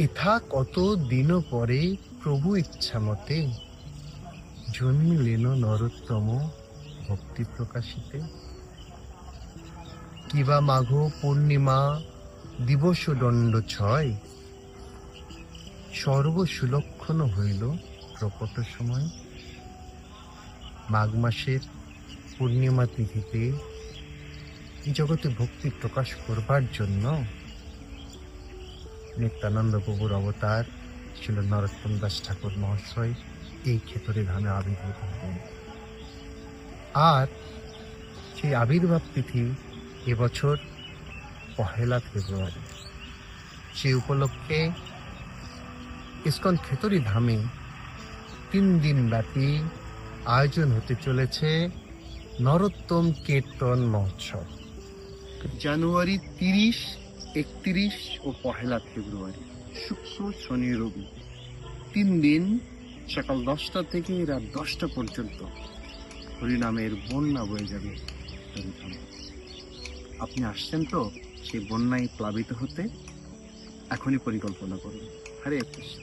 ইথা কত দিন পরে প্রভু ইচ্ছা মতে জন্মিলেন নরোত্তম ভক্তি প্রকাশিতে। কিবা মাঘ পূর্ণিমা দিবস দণ্ড ছয়, সর্বসুলক্ষণ হইল প্রকট সময়। মাঘ মাসের পূর্ণিমা তিথিতে জগতে ভক্তি প্রকাশ করবার জন্য নিত্যানন্দ প্রভুর অবতার ছিল নরোত্তম দাস ঠাকুর মহাশয় এই ক্ষেত্রে ধামে আবির্ভূত হলেন। আর সেই আবির্ভাব তিথি এবছর 1 ফেব্রুয়ারি। সেই উপলক্ষে ইস্কন খেতড়ি ধামে 3 দিন ব্যাপী আয়োজন হতে চলেছে নরোত্তম কীর্তন মহোৎসব। জানুয়ারি 30, 31 ও 1 ফেব্রুয়ারি, শুক্র শনি রবি 3 দিন সকাল 10টা থেকে রাত 10টা পর্যন্ত হরিনামের বন্যা বয়ে যাবে। আপনি আসছেন তো সেই বন্যায় প্লাবিত হতে? এখনই পরিকল্পনা করুন। হরে কৃষ্ণ।